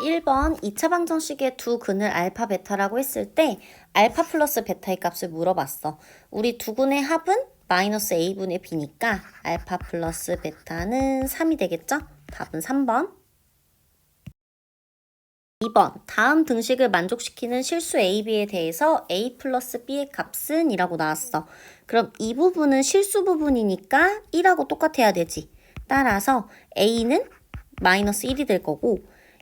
1번 2차 방정식의 두 근을 알파 베타라고 했을 때 알파 플러스 베타의 값을 물어봤어. 우리 두 근의 합은 마이너스 a분의 b니까 알파 플러스 베타는 3이 되겠죠? 답은 3번. 2번 다음 등식을 만족시키는 실수 a, b에 대해서 a 플러스 b의 값은 이라고 나왔어. 그럼 이 부분은 실수 부분이니까 1하고 똑같아야 되지. 따라서 a는 마이너스 1이 될 거고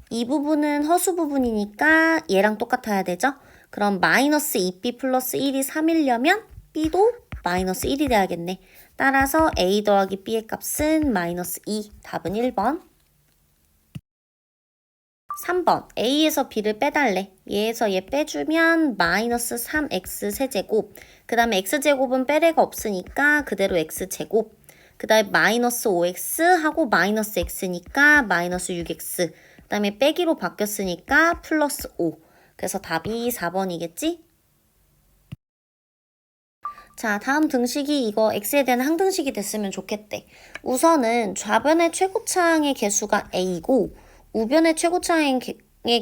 이 부분은 허수 부분이니까 얘랑 똑같아야 되죠? 그럼 마이너스 2b 플러스 1이 3이려면 b도 마이너스 1이 돼야겠네. 따라서 a 더하기 b의 값은 마이너스 2. 답은 1번. 3번 a에서 b를 빼달래. 얘에서 얘 빼주면 마이너스 3x 세제곱. 그 다음에 x제곱은 빼래가 없으니까 그대로 x제곱. 그 다음에 마이너스 5x 하고 마이너스 x니까 마이너스 6x. 그 다음에 빼기로 바뀌었으니까 플러스 5. 그래서 답이 4번이겠지? 자, 다음 등식이 이거 x에 대한 항등식이 됐으면 좋겠대. 우선은 좌변의 최고차항의 개수가 a고 우변의 최고차항의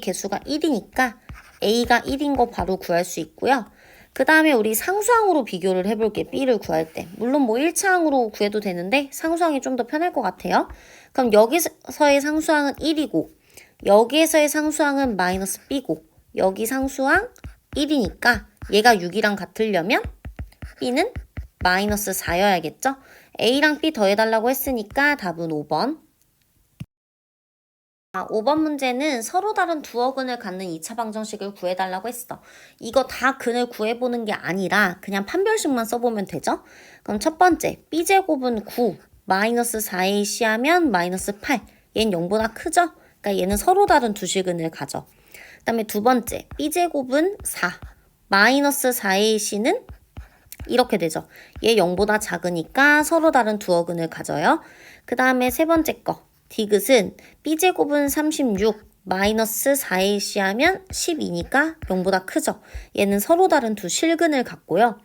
개수가 1이니까 a가 1인 거 바로 구할 수 있고요. 그 다음에 우리 상수항으로 비교를 해볼게. b를 구할 때. 물론 뭐 1차항으로 구해도 되는데 상수항이 좀 더 편할 것 같아요. 그럼 여기서의 상수항은 1이고 여기에서의 상수항은 마이너스 b고 여기 상수항 1이니까 얘가 6이랑 같으려면 b는 마이너스 4여야겠죠? a랑 b 더해달라고 했으니까 답은 5번. 5번 문제는 서로 다른 두어 근을 갖는 2차 방정식을 구해달라고 했어. 이거 다 근을 구해보는 게 아니라 그냥 판별식만 써보면 되죠? 그럼 첫 번째, b제곱은 9, 마이너스 4ac 하면 마이너스 8. 얘는 0보다 크죠? 그러니까 얘는 서로 다른 두 실근을 가져. 그 다음에 두 번째, b제곱은 4, 마이너스 4ac는 이렇게 되죠. 얘 0보다 작으니까 서로 다른 두어 근을 가져요. 그 다음에 세 번째 거. 디귿은 b제곱은 36, 마이너스 4ac 하면 12니까 0보다 크죠. 얘는 서로 다른 두 실근을 갖고요.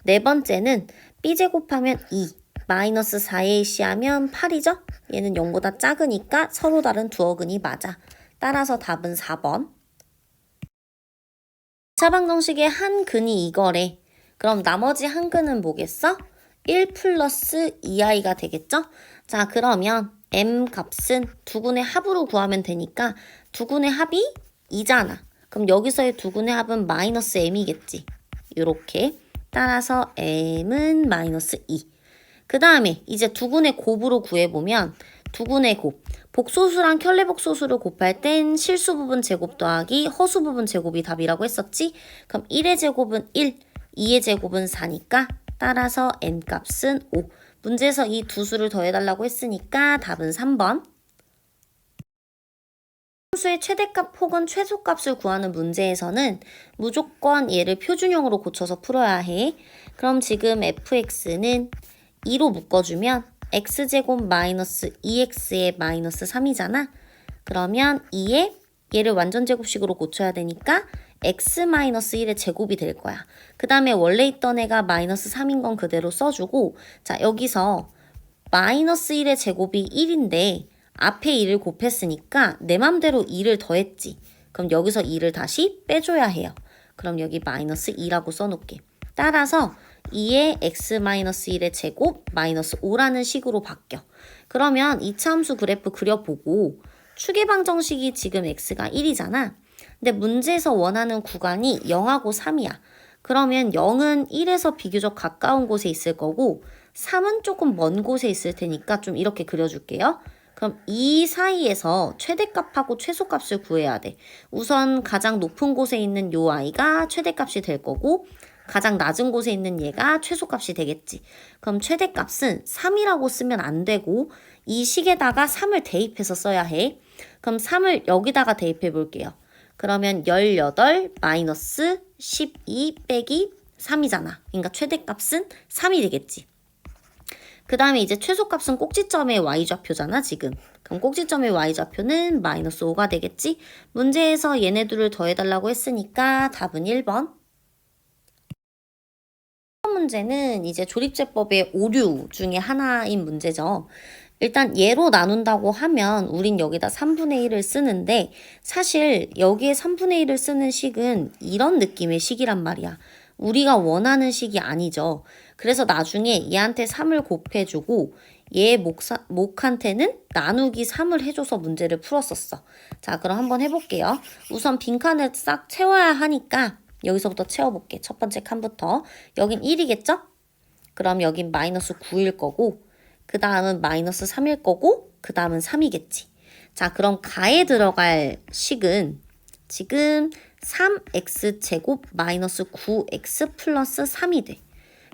네 번째는 b제곱하면 2, 마이너스 4ac 하면 8이죠. 얘는 0보다 작으니까 서로 다른 두어 근이 맞아. 따라서 답은 4번. 2차 방정식의 한 근이 이거래. 그럼 나머지 한 근은 뭐겠어? 1 플러스 2i가 되겠죠? 자, 그러면 m 값은 두 근의 합으로 구하면 되니까 두 근의 합이 2잖아. 그럼 여기서의 두 근의 합은 마이너스 m이겠지. 이렇게. 따라서 m은 마이너스 2. 그 다음에 이제 두 근의 곱으로 구해보면 두 근의 곱. 복소수랑 켤레복소수를 곱할 땐 실수 부분 제곱 더하기 허수 부분 제곱이 답이라고 했었지? 그럼 1의 제곱은 1, 2의 제곱은 4니까 따라서 n 값은 5. 문제에서 이 두 수를 더해달라고 했으니까 답은 3번. 함수의 최대값 혹은 최소값을 구하는 문제에서는 무조건 얘를 표준형으로 고쳐서 풀어야 해. 그럼 지금 fx는 2로 묶어주면 x제곱 마이너스 2x의 마이너스 3이잖아. 그러면 2에 얘를 완전제곱식으로 고쳐야 되니까 x-1의 제곱이 될 거야. 그 다음에 원래 있던 애가 마이너스 3인 건 그대로 써주고 자 여기서 마이너스 1의 제곱이 1인데 앞에 2를 곱했으니까 내 맘대로 2를 더했지. 그럼 여기서 2를 다시 빼줘야 해요. 그럼 여기 마이너스 2라고 써놓을게. 따라서 2의 x-1의 제곱 마이너스 5라는 식으로 바뀌어. 그러면 2차 함수 그래프 그려보고 추계방정식이 지금 x가 1이잖아. 근데 문제에서 원하는 구간이 0하고 3이야. 그러면 0은 1에서 비교적 가까운 곳에 있을 거고 3은 조금 먼 곳에 있을 테니까 좀 이렇게 그려줄게요. 그럼 이 사이에서 최대값하고 최소값을 구해야 돼. 우선 가장 높은 곳에 있는 요 아이가 최대값이 될 거고 가장 낮은 곳에 있는 얘가 최소값이 되겠지. 그럼 최대값은 3이라고 쓰면 안 되고 이 식에다가 3을 대입해서 써야 해. 그럼 3을 여기다가 대입해 볼게요. 그러면 18 마이너스 12 빼기 3이잖아. 그러니까 최대값은 3이 되겠지. 그 다음에 이제 최소값은 꼭지점의 y좌표잖아 지금. 그럼 꼭지점의 y좌표는 마이너스 5가 되겠지. 문제에서 얘네들을 더해달라고 했으니까 답은 1번. 문제는 이제 조립제법의 오류 중에 하나인 문제죠. 일단 얘로 나눈다고 하면 우린 여기다 3분의 1을 쓰는데 사실 여기에 3분의 1을 쓰는 식은 이런 느낌의 식이란 말이야. 우리가 원하는 식이 아니죠. 그래서 나중에 얘한테 3을 곱해주고 얘 목한테는 나누기 3을 해줘서 문제를 풀었었어. 자, 그럼 한번 해볼게요. 우선 빈칸을 싹 채워야 하니까 여기서부터 채워볼게. 첫 번째 칸부터. 여긴 1이겠죠? 그럼 여긴 마이너스 9일 거고 그 다음은 마이너스 3일 거고 그 다음은 3이겠지. 자, 그럼 가에 들어갈 식은 지금 3x제곱 마이너스 9x 플러스 3이 돼.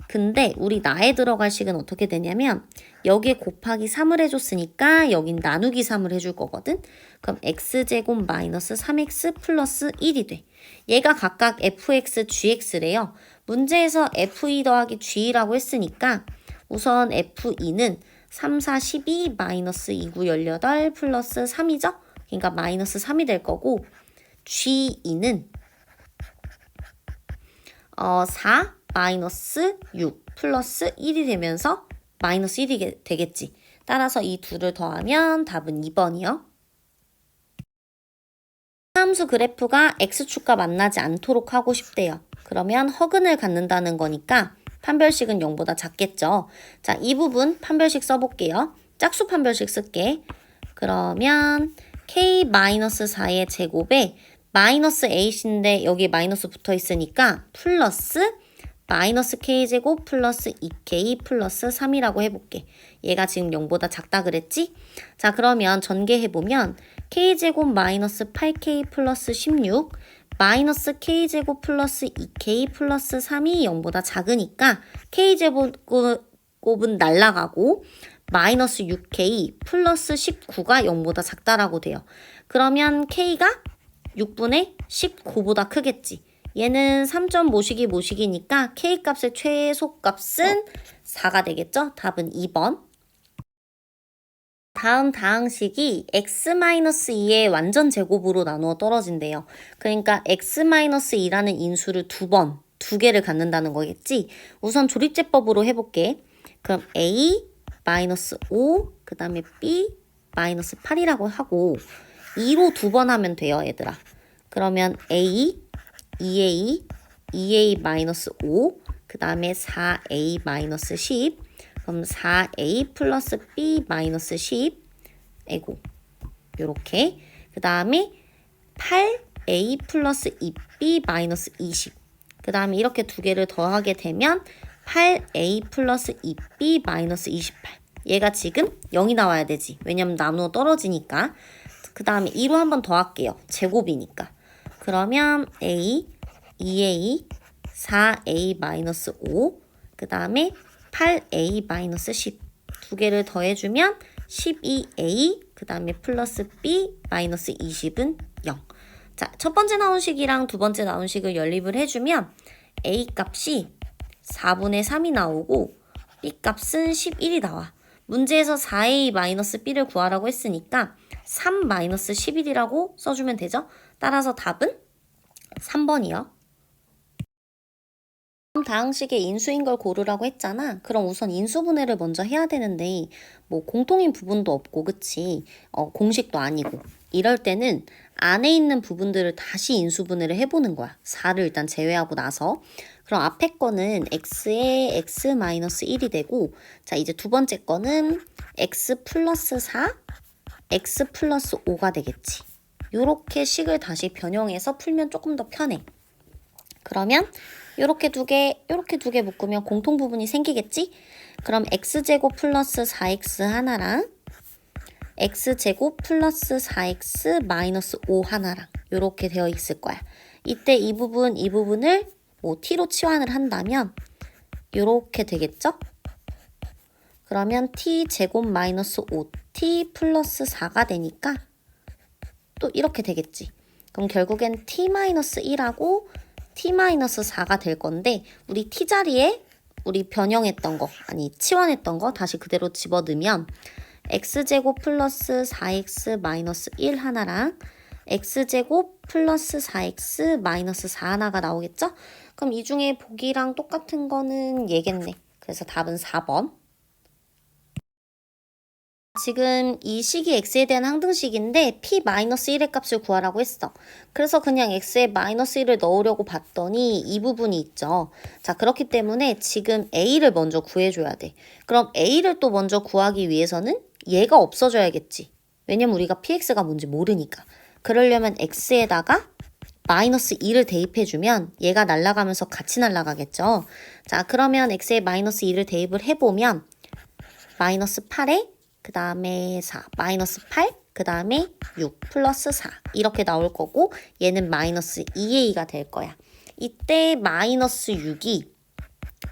근데 우리 나에 들어갈 식은 어떻게 되냐면 여기에 곱하기 3을 해줬으니까 여긴 나누기 3을 해줄 거거든. 그럼 x제곱 마이너스 3x 플러스 1이 돼. 얘가 각각 fx, gx래요. 문제에서 f2 더하기 g라고 했으니까 우선 f2는 3, 4, 12 마이너스 2, 9, 18 플러스 3이죠? 그러니까 마이너스 3이 될 거고 g2는 4 마이너스 6 플러스 1이 되면서 마이너스 1이 되겠지. 따라서 이 둘을 더하면 답은 2번이요. 함수 그래프가 x축과 만나지 않도록 하고 싶대요. 그러면 허근을 갖는다는 거니까 판별식은 0보다 작겠죠. 자, 이 부분 판별식 써볼게요. 짝수 판별식 쓸게. 그러면 k-4의 제곱에 마이너스 8인데 여기 마이너스 붙어 있으니까 플러스 마이너스 k제곱 플러스 2k 플러스 3이라고 해볼게. 얘가 지금 0보다 작다 그랬지? 자, 그러면 전개해보면 k제곱 마이너스 8k 플러스 16 마이너스 k제곱 플러스 2k 플러스 3이 0보다 작으니까 k제곱은 날라가고 마이너스 6k 플러스 19가 0보다 작다라고 돼요. 그러면 k가 6분의 19보다 크겠지. 얘는 3점 모시기니까 k값의 최소값은 4가 되겠죠? 답은 2번. 다음 다항식이 x-2의 완전 제곱으로 나누어 떨어진대요. 그러니까 x-2라는 인수를 두 개를 갖는다는 거겠지? 우선 조립제법으로 해볼게. 그럼 a-5, 그 다음에 b-8이라고 하고 2로 2번 하면 돼요, 얘들아. 그러면 a, 2a, 2a-5, 그 다음에 4a-10, 그럼 4a 플러스 b-10, 에고, 요렇게. 그 다음에 8a 플러스 2b-20. 그 다음에 이렇게 두 개를 더하게 되면 8a 플러스 2b-28. 얘가 지금 0이 나와야 되지. 왜냐면 나누어 떨어지니까. 그 다음에 2로 한번 더 할게요. 제곱이니까. 그러면 a, 2a, 4a-5, 그 다음에 8a-10 두 개를 더해주면 12a, 그 다음에 플러스 b-20은 0. 자, 첫 번째 나온 식이랑 두 번째 나온 식을 연립을 해주면 a 값이 4분의 3이 나오고 b 값은 11이 나와. 문제에서 4a-b를 구하라고 했으니까 3-11이라고 써주면 되죠? 따라서 답은 3번이요. 다항식의 인수인 걸 고르라고 했잖아. 그럼 우선 인수분해를 먼저 해야 되는데 뭐 공통인 부분도 없고 그치? 공식도 아니고 이럴 때는 안에 있는 부분들을 다시 인수분해를 해보는 거야. 4를 일단 제외하고 나서. 그럼 앞에 거는 x에 x-1이 되고 자 이제 두 번째 거는 x 플러스 4, x 플러스 5가 되겠지. 요렇게 식을 다시 변형해서 풀면 조금 더 편해. 그러면 요렇게 두 개 묶으면 공통 부분이 생기겠지? 그럼 x제곱 플러스 4x 하나랑 x제곱 플러스 4x 마이너스 5 하나랑 요렇게 되어 있을 거야. 이때 이 부분을 뭐 t로 치환을 한다면 요렇게 되겠죠? 그러면 t제곱 마이너스 5t 플러스 4가 되니까 또 이렇게 되겠지. 그럼 결국엔 t-1하고 t-4가 될 건데 우리 t자리에 우리 변형했던 거 치환했던 거 다시 그대로 집어넣으면 x제곱 플러스 4x 마이너스 1 하나랑 x제곱 플러스 4x 마이너스 4 하나가 나오겠죠? 그럼 이 중에 보기랑 똑같은 거는 얘겠네. 그래서 답은 4번. 지금 이 식이 x에 대한 항등식인데 p-1의 값을 구하라고 했어. 그래서 그냥 x에 -1을 넣으려고 봤더니 이 부분이 있죠. 자, 그렇기 때문에 지금 a를 먼저 구해줘야 돼. 그럼 a를 또 먼저 구하기 위해서는 얘가 없어져야겠지. 왜냐면 우리가 px가 뭔지 모르니까. 그러려면 x에다가 -2를 대입해주면 얘가 날아가면서 같이 날아가겠죠. 자, 그러면 x에 -2를 대입을 해보면 -8에 그 다음에 4, -8, 그 다음에 6 플러스 4 이렇게 나올 거고 얘는 -2a가 될 거야. 이때 -6이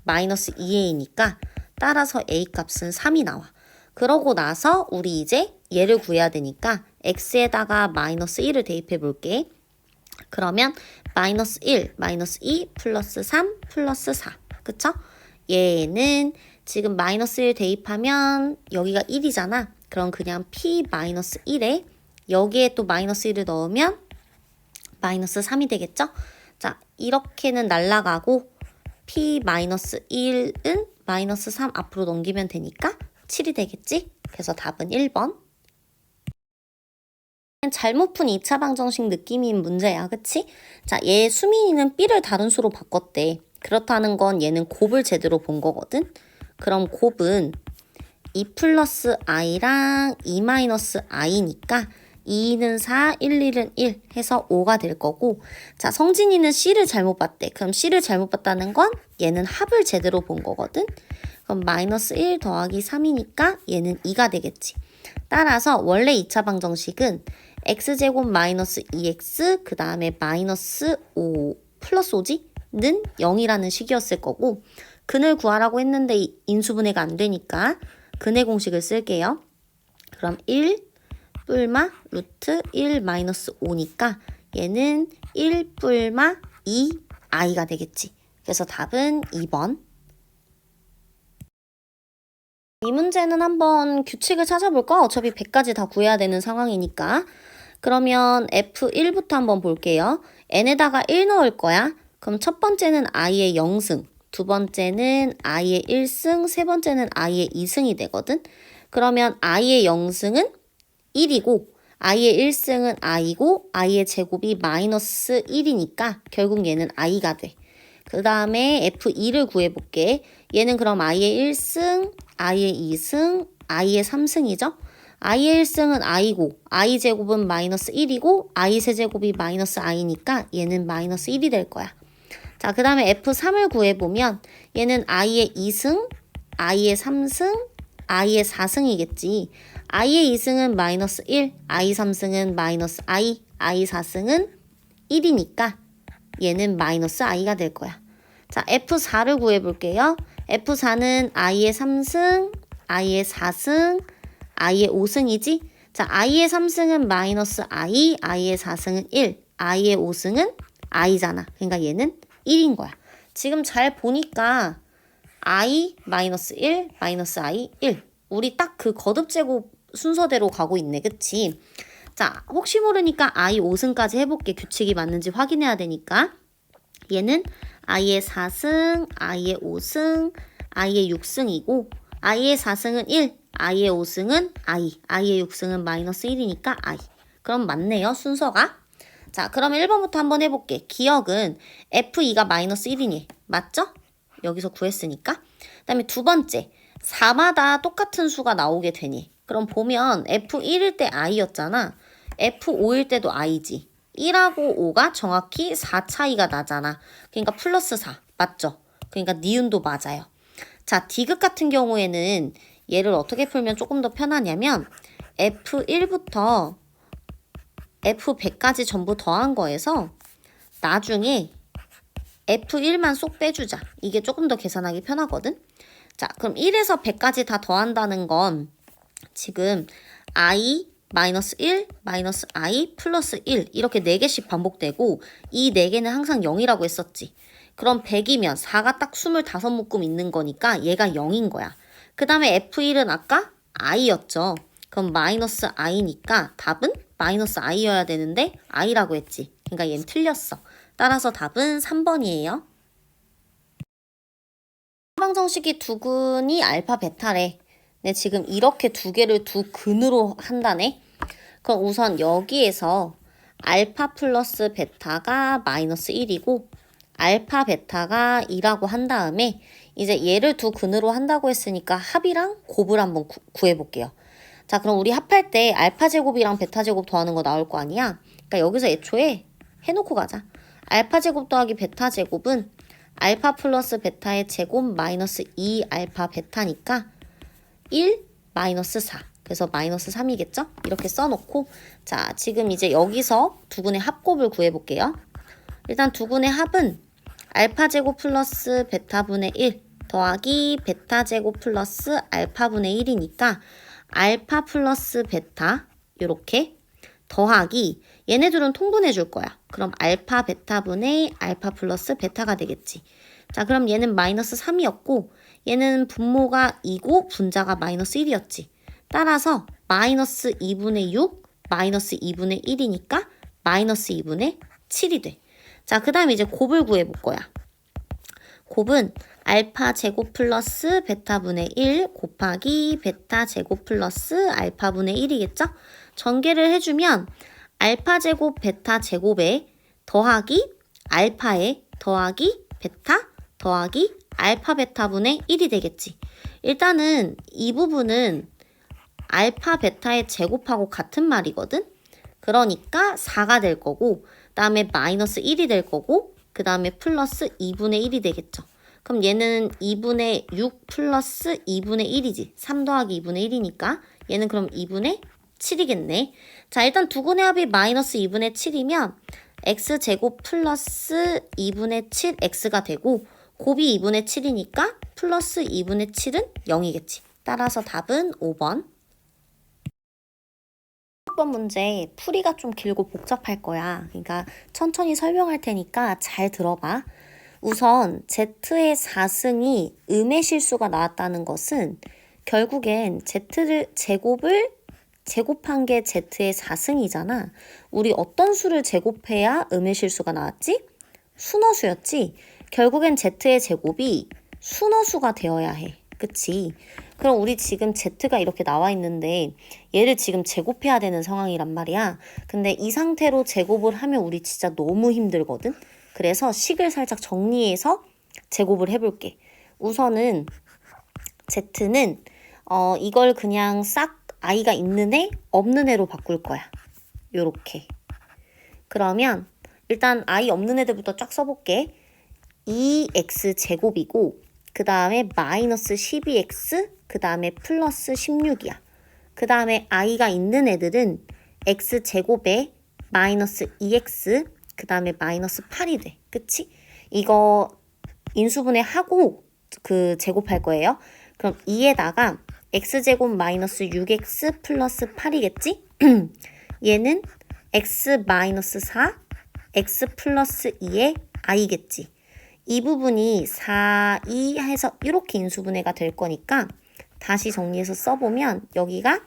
-2a니까 따라서 a 값은 3이 나와. 그러고 나서 우리 이제 얘를 구해야 되니까 x에다가 -1을 대입해 볼게. 그러면 -1, -2 플러스 3 플러스 4 그쵸? 얘는 지금 -1 대입하면 여기가 1이잖아. 그럼 그냥 p-1에 여기에 또 -1을 넣으면 -3이 되겠죠? 자, 이렇게는 날라가고 p-1은 -3 앞으로 넘기면 되니까 7이 되겠지? 그래서 답은 1번. 잘못 푼 2차 방정식 느낌인 문제야, 그치? 자, 얘 수민이는 b를 다른 수로 바꿨대. 그렇다는 건 얘는 곱을 제대로 본 거거든? 그럼 곱은 2 플러스 i랑 2 마이너스 i니까 2는 4, 1, 1은 1 해서 5가 될 거고, 자, 성진이는 c를 잘못 봤대. 그럼 c를 잘못 봤다는 건 얘는 합을 제대로 본 거거든? 그럼 마이너스 1 더하기 3이니까 얘는 2가 되겠지. 따라서 원래 2차 방정식은 x제곱 마이너스 2x 그 다음에 마이너스 5 플러스 5지? 는 0이라는 식이었을 거고, 근을 구하라고 했는데 인수분해가 안 되니까 근의 공식을 쓸게요. 그럼 1 뿔마 루트 1 마이너스 5니까 얘는 1 뿔마 2 i가 되겠지. 그래서 답은 2번. 이 문제는 한번 규칙을 찾아볼까? 어차피 100까지 다 구해야 되는 상황이니까. 그러면 F1부터 한번 볼게요. n에다가 1 넣을 거야. 그럼 첫 번째는 i의 0승, 두 번째는 i의 1승, 세 번째는 i의 2승이 되거든. 그러면 i의 0승은 1이고 i의 1승은 i고 i의 제곱이 마이너스 1이니까 결국 얘는 i가 돼. 그 다음에 F2를 구해볼게. 얘는 그럼 i의 1승, i의 2승, i의 3승이죠? i의 1승은 i고 i 제곱은 마이너스 1이고 i 세제곱이 마이너스 i니까 얘는 마이너스 1이 될 거야. 자, 그 다음에 F3을 구해보면 얘는 i의 2승, i의 3승, i의 4승이겠지. i의 2승은 마이너스 1, i 3승은 마이너스 i, i 4승은 1이니까 얘는 마이너스 i가 될 거야. 자, F4를 구해볼게요. F4는 i의 3승, i의 4승, i의 5승이지? 자, i의 3승은 마이너스 i, i의 4승은 1, i의 5승은 i잖아. 그러니까 얘는 1인 거야. 지금 잘 보니까 i, 마이너스 1, 마이너스 i, 1. 우리 딱 그 거듭제곱 순서대로 가고 있네. 그치? 자, 혹시 모르니까 i 5승까지 해볼게. 규칙이 맞는지 확인해야 되니까. 얘는 i의 4승, i의 5승, i의 6승이고 i의 4승은 1, i의 5승은 i의 6승은 마이너스 1이니까 i. 그럼 맞네요, 순서가. 자, 그럼 1번부터 한번 해볼게. 기억은 F2가 마이너스 1이니 맞죠? 여기서 구했으니까. 그 다음에 두 번째, 4마다 똑같은 수가 나오게 되니. 그럼 보면 F1일 때 i였잖아. F5일 때도 i지. 1하고 5가 정확히 4 차이가 나잖아. 그러니까 플러스 4. 맞죠? 그러니까 니은도 맞아요. 자, 디귿 같은 경우에는 얘를 어떻게 풀면 조금 더 편하냐면 F1부터 F100까지 전부 더한 거에서 나중에 F1만 쏙 빼주자. 이게 조금 더 계산하기 편하거든. 자, 그럼 1에서 100까지 다 더한다는 건 지금 i 마이너스 1, 마이너스 i, 플러스 1 이렇게 4개씩 반복되고 이 4개는 항상 0이라고 했었지. 그럼 100이면 4가 딱 25묶음 있는 거니까 얘가 0인 거야. 그 다음에 F1은 아까 i였죠. 그럼 마이너스 i니까 답은 마이너스 i여야 되는데 i라고 했지. 그러니까 얘는 틀렸어. 따라서 답은 3번이에요. 방정식이 두근이 알파 베타래. 네, 지금 이렇게 두 개를 두 근으로 한다네. 그럼 우선 여기에서 알파 플러스 베타가 마이너스 1이고 알파 베타가 2라고 한 다음에 이제 얘를 두 근으로 한다고 했으니까 합이랑 곱을 한번 구해볼게요. 자, 그럼 우리 합할 때 알파 제곱이랑 베타 제곱 더하는 거 나올 거 아니야? 그러니까 여기서 애초에 해놓고 가자. 알파 제곱 더하기 베타 제곱은 알파 플러스 베타의 제곱 마이너스 2 알파 베타니까 1 마이너스 4. 그래서 마이너스 3이겠죠? 이렇게 써놓고 자, 지금 이제 여기서 두근의 합곱을 구해볼게요. 일단 두근의 합은 알파 제곱 플러스 베타분의 1 더하기 베타 제곱 플러스 알파분의 1이니까 알파 플러스 베타 요렇게 더하기 얘네들은 통분해 줄 거야. 그럼 알파 베타분의 알파 플러스 베타가 되겠지. 자, 그럼 얘는 마이너스 3이었고 얘는 분모가 2고 분자가 마이너스 1이었지. 따라서 마이너스 2분의 6 마이너스 2분의 1이니까 마이너스 2분의 7이 돼. 자, 그 다음에 이제 곱을 구해볼 거야. 곱은 알파 제곱 플러스 베타분의 1 곱하기 베타 제곱 플러스 알파분의 1이겠죠? 전개를 해주면 알파 제곱 베타 제곱에 더하기 알파에 더하기 베타 더하기 알파 베타분의 1이 되겠지. 일단은 이 부분은 알파 베타의 제곱하고 같은 말이거든? 그러니까 4가 될 거고 그 다음에 마이너스 1이 될 거고 그 다음에 플러스 2분의 1이 되겠죠. 그럼 얘는 2분의 6 플러스 2분의 1이지. 3 더하기 2분의 1이니까 얘는 그럼 2분의 7이겠네. 자, 일단 두근의 합이 마이너스 2분의 7이면 x제곱 플러스 2분의 7x가 되고 곱이 2분의 7이니까 플러스 2분의 7은 0이겠지. 따라서 답은 5번. 6번 문제 풀이가 좀 길고 복잡할 거야. 그러니까 천천히 설명할 테니까 잘 들어봐. 우선 z의 4승이 음의 실수가 나왔다는 것은 결국엔 z를 제곱한 게 z의 4승이잖아. 우리 어떤 수를 제곱해야 음의 실수가 나왔지? 순어수였지. 결국엔 z의 제곱이 순어수가 되어야 해. 그치? 그럼 우리 지금 z가 이렇게 나와 있는데 얘를 지금 제곱해야 되는 상황이란 말이야. 근데 이 상태로 제곱을 하면 우리 진짜 너무 힘들거든? 그래서 식을 살짝 정리해서 제곱을 해볼게. 우선은 z는 이걸 그냥 싹 i가 있는 애, 없는 애로 바꿀 거야. 요렇게. 그러면 일단 i 없는 애들부터 쫙 써볼게. 2x 제곱이고 그 다음에 마이너스 12x 그 다음에 플러스 16이야. 그 다음에 i가 있는 애들은 x 제곱에 마이너스 2x 그 다음에 마이너스 8이 돼. 그치? 이거 인수분해 하고 그 제곱할 거예요. 그럼 2에다가 x제곱 마이너스 6x 플러스 8이겠지? 얘는 x 마이너스 4 x 플러스 2의 i겠지. 이 부분이 4, 2 해서 이렇게 인수분해가 될 거니까 다시 정리해서 써보면 여기가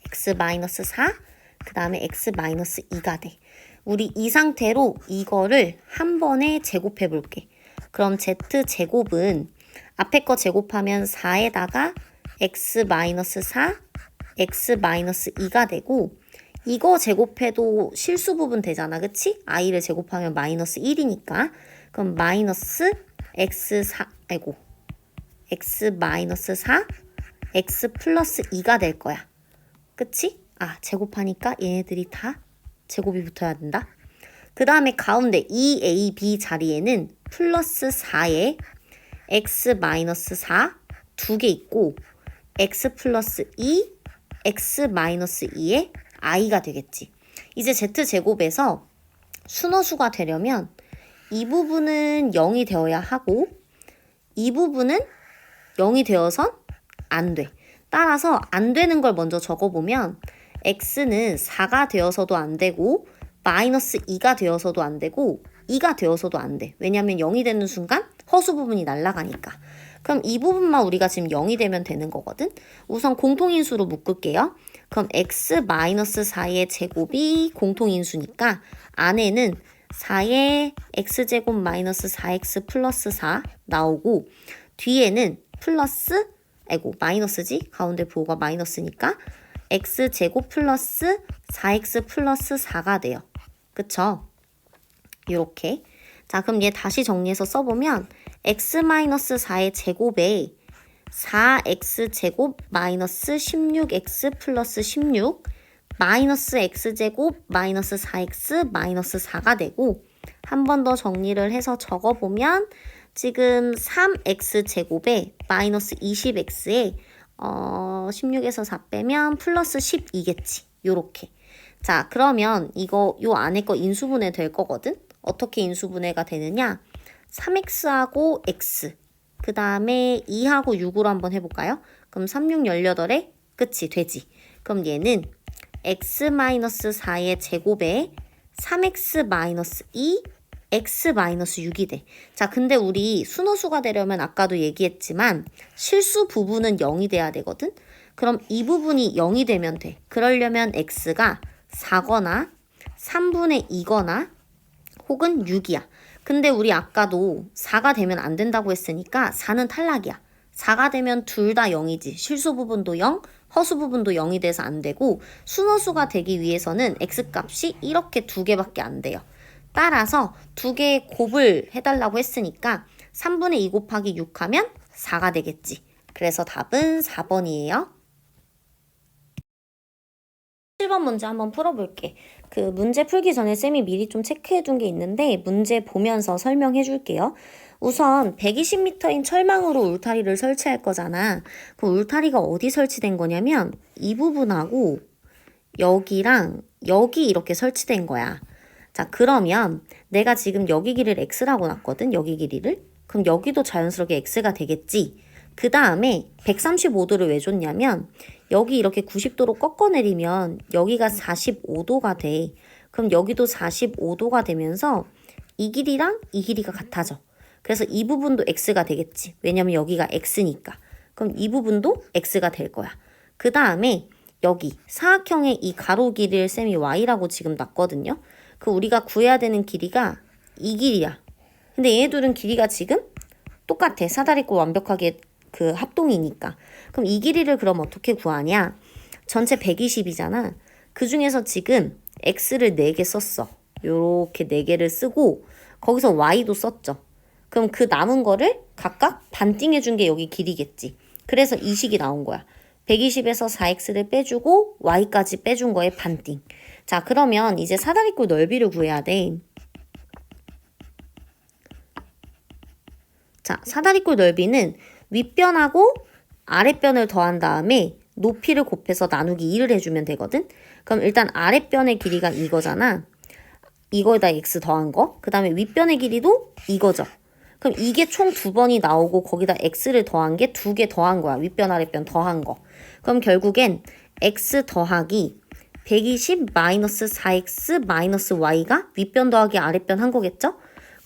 x-4 그 다음에 x-2가 돼. 우리 이 상태로 이거를 한 번에 제곱해 볼게. 그럼 z제곱은 앞에 거 제곱하면 4에다가 x-4 x-2가 되고 이거 제곱해도 실수 부분 되잖아. 그치? i를 제곱하면 마이너스 1이니까 그럼 마이너스 x4 x 플러스 2가 될 거야. 그치? 제곱하니까 얘네들이 다 제곱이 붙어야 된다. 그 다음에 가운데 2ab 자리에는 플러스 4에 x-4 두 개 있고 x 플러스 2 x-2에 i가 되겠지. 이제 z제곱에서 순어수가 되려면 이 부분은 0이 되어야 하고 이 부분은 0이 되어선 안 돼. 따라서 안 되는 걸 먼저 적어보면 x는 4가 되어서도 안 되고 마이너스 2가 되어서도 안 되고 2가 되어서도 안 돼. 왜냐면 0이 되는 순간 허수 부분이 날아가니까. 그럼 이 부분만 우리가 지금 0이 되면 되는 거거든. 우선 공통인수로 묶을게요. 그럼 x-4의 제곱이 공통인수니까 안에는 4의 x제곱 마이너스 4x 플러스 4 나오고 뒤에는 플러스 아이고 마이너스지? 가운데 부호가 마이너스니까 x제곱 플러스 4x 플러스 4가 돼요. 그쵸? 요렇게. 자, 그럼 얘 다시 정리해서 써보면 x-4의 제곱에 4x제곱 마이너스 16x 플러스 16 마이너스 x제곱 마이너스 4x 마이너스 4가 되고 한 번 더 정리를 해서 적어보면 지금 3x제곱에 마이너스 20x에 16에서 4 빼면 플러스 12겠지. 요렇게. 자, 그러면 이거 요 안에 거 인수분해 될 거거든? 어떻게 인수분해가 되느냐? 3x하고 x 그 다음에 2하고 6으로 한번 해볼까요? 그럼 3, 6, 18에 끝이 되지. 그럼 얘는 x-4의 제곱에 3x-2 x-6이 돼. 자, 근데 우리 순호수가 되려면 아까도 얘기했지만 실수 부분은 0이 돼야 되거든? 그럼 이 부분이 0이 되면 돼. 그러려면 x가 4거나 3분의 2거나 혹은 6이야. 근데 우리 아까도 4가 되면 안 된다고 했으니까 4는 탈락이야. 4가 되면 둘 다 0이지. 실수 부분도 0, 허수 부분도 0이 돼서 안 되고 순호수가 되기 위해서는 x값이 이렇게 두 개밖에 안 돼요. 따라서 두 개의 곱을 해달라고 했으니까 3분의 2 곱하기 6 하면 4가 되겠지. 그래서 답은 4번이에요. 7번 문제 한번 풀어볼게. 그 문제 풀기 전에 쌤이 미리 좀 체크해 둔 게 있는데 문제 보면서 설명해 줄게요. 우선 120m인 철망으로 울타리를 설치할 거잖아. 그 울타리가 어디 설치된 거냐면 이 부분하고 여기랑 여기 이렇게 설치된 거야. 자, 그러면 내가 지금 여기 길이를 x라고 놨거든. 여기 길이를. 그럼 여기도 자연스럽게 x가 되겠지. 그 다음에 135도를 왜 줬냐면 여기 이렇게 90도로 꺾어내리면 여기가 45도가 돼. 그럼 여기도 45도가 되면서 이 길이랑 이 길이가 같아져. 그래서 이 부분도 x가 되겠지. 왜냐면 여기가 x니까. 그럼 이 부분도 x가 될 거야. 그 다음에 여기 사각형의 이 가로 길이를 쌤이 y라고 지금 놨거든요. 그 우리가 구해야 되는 길이가 이 길이야. 근데 얘네들은 길이가 지금 똑같아. 사다리꼴 완벽하게 그 합동이니까. 그럼 이 길이를 그럼 어떻게 구하냐? 전체 120이잖아. 그 중에서 지금 x를 4개 썼어. 요렇게 4개를 쓰고 거기서 y도 썼죠. 그럼 그 남은 거를 각각 반띵해 준 게 여기 길이겠지. 그래서 이 식이 나온 거야. 120에서 4x를 빼주고 y까지 빼준 거에 반띵. 자, 그러면 이제 사다리꼴 넓이를 구해야 돼. 자, 사다리꼴 넓이는 윗변하고 아랫변을 더한 다음에 높이를 곱해서 나누기 2를 해주면 되거든. 그럼 일단 아랫변의 길이가 이거잖아. 이거에다 x 더한 거. 그 다음에 윗변의 길이도 이거죠. 그럼 이게 총 2번이 나오고 거기다 x를 더한 게 2개 더한 거야. 윗변 아랫변 더한 거. 그럼 결국엔 x 더하기 120 마이너스 4x 마이너스 y가 윗변 더하기 아랫변 한 거겠죠?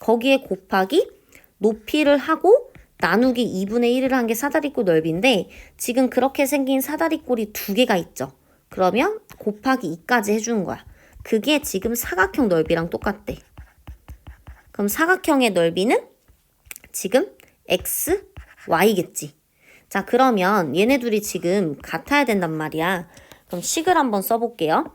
거기에 곱하기 높이를 하고 나누기 2분의 1을 한 게 사다리꼴 넓이인데 지금 그렇게 생긴 사다리꼴이 2개가 있죠. 그러면 곱하기 2까지 해주는 거야. 그게 지금 사각형 넓이랑 똑같대. 그럼 사각형의 넓이는 지금 x, y겠지. 자, 그러면 얘네 둘이 지금 같아야 된단 말이야. 그럼 식을 한번 써볼게요.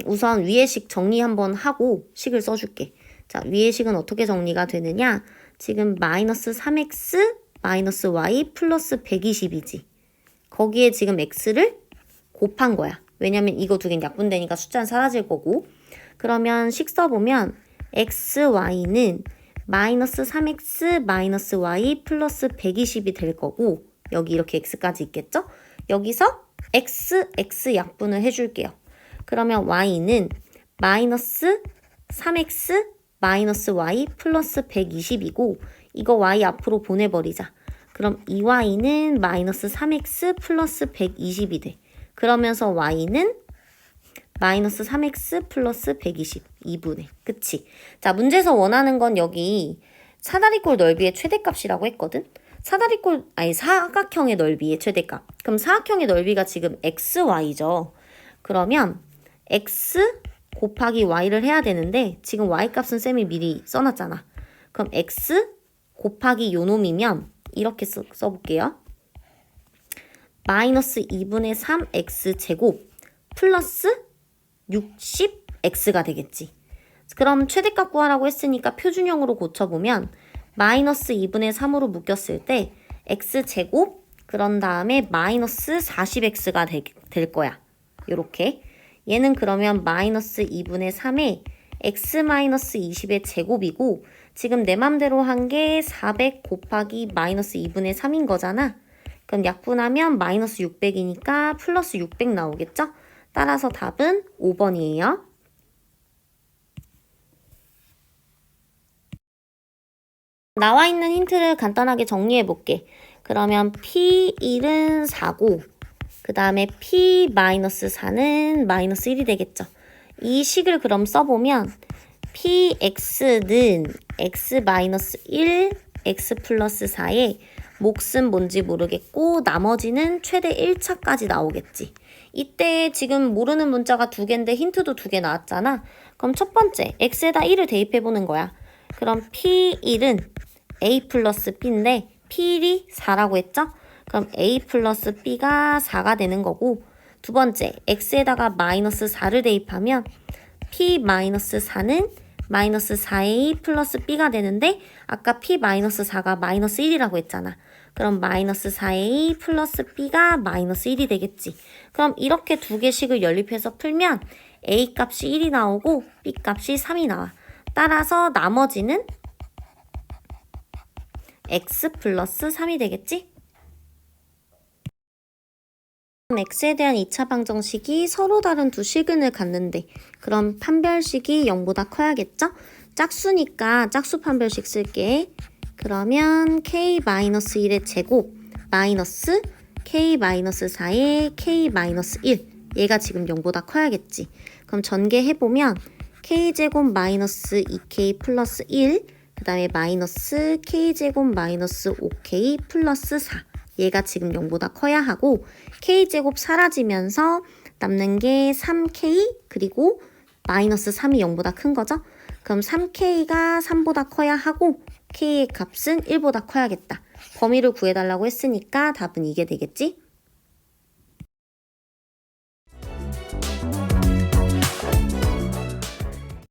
우선 위의 식 정리 한번 하고 식을 써줄게. 자, 위의 식은 어떻게 정리가 되느냐? 지금 마이너스 3x 마이너스 y 플러스 120이지. 거기에 지금 x를 곱한 거야. 왜냐면 이거 두 개는 약분되니까 숫자는 사라질 거고. 그러면 식 써보면 x, y는 마이너스 3x 마이너스 y 플러스 120이 될 거고 여기 이렇게 x까지 있겠죠? 여기서 x 약분을 해줄게요. 그러면 y는 마이너스 3x 마이너스 y 플러스 120이고 이거 y 앞으로 보내버리자. 그럼 2y는 마이너스 3x 플러스 120이 돼. 그러면서 y는 마이너스 3x 플러스 120 2분의. 그치? 자, 문제에서 원하는 건 여기 사다리꼴 넓이의 최대값이라고 했거든? 사각형의 넓이의 최대값. 그럼 사각형의 넓이가 지금 xy죠. 그러면 x 곱하기 y를 해야 되는데 지금 y값은 쌤이 미리 써놨잖아. 그럼 x 곱하기 요 놈이면 이렇게 써볼게요. 마이너스 2분의 3 x제곱 플러스 60x가 되겠지. 그럼 최대값 구하라고 했으니까 표준형으로 고쳐보면 마이너스 2분의 3으로 묶였을 때 x제곱 그런 다음에 마이너스 40x가 될 거야. 요렇게. 얘는 그러면 마이너스 2분의 3에 x 마이너스 20의 제곱이고 지금 내 맘대로 한 게 400 곱하기 마이너스 2분의 3인 거잖아. 그럼 약분하면 마이너스 600이니까 플러스 600 나오겠죠? 따라서 답은 5번이에요. 나와 있는 힌트를 간단하게 정리해 볼게. 그러면 P1은 4고 그 다음에 P-4는 마이너스 1이 되겠죠. 이 식을 그럼 써보면 PX는 X-1, X 플러스 4에 몫은 뭔지 모르겠고 나머지는 최대 1차까지 나오겠지. 이때 지금 모르는 문자가 2개인데 힌트도 2개 나왔잖아. 그럼 첫 번째 X에다 1을 대입해보는 거야. 그럼 P1은 A 플러스 B인데 P1이 4라고 했죠? 그럼 A 플러스 B가 4가 되는 거고 두 번째 X에다가 마이너스 4를 대입하면 P 마이너스 4는 마이너스 4A 플러스 B가 되는데 아까 P 마이너스 4가 마이너스 1이라고 했잖아. 그럼 마이너스 4A 플러스 B가 마이너스 1이 되겠지. 그럼 이렇게 2개씩을 연립해서 풀면 A 값이 1이 나오고 B 값이 3이 나와. 따라서 나머지는 X 플러스 3이 되겠지? X에 대한 2차 방정식이 서로 다른 두 시근을 갖는데 그럼 판별식이 0보다 커야겠죠? 짝수니까 짝수 판별식 쓸게. 그러면 K-1의 제곱 마이너스 K-4의 K-1 얘가 지금 0보다 커야겠지. 그럼 전개해보면 K제곱 마이너스 2K 플러스 1 그 다음에 마이너스 K제곱 마이너스 5K 플러스 4 얘가 지금 0보다 커야 하고 K제곱 사라지면서 남는 게 3K 그리고 마이너스 3이 0보다 큰 거죠? 그럼 3K가 3보다 커야 하고 K의 값은 1보다 커야겠다. 범위를 구해달라고 했으니까 답은 이게 되겠지?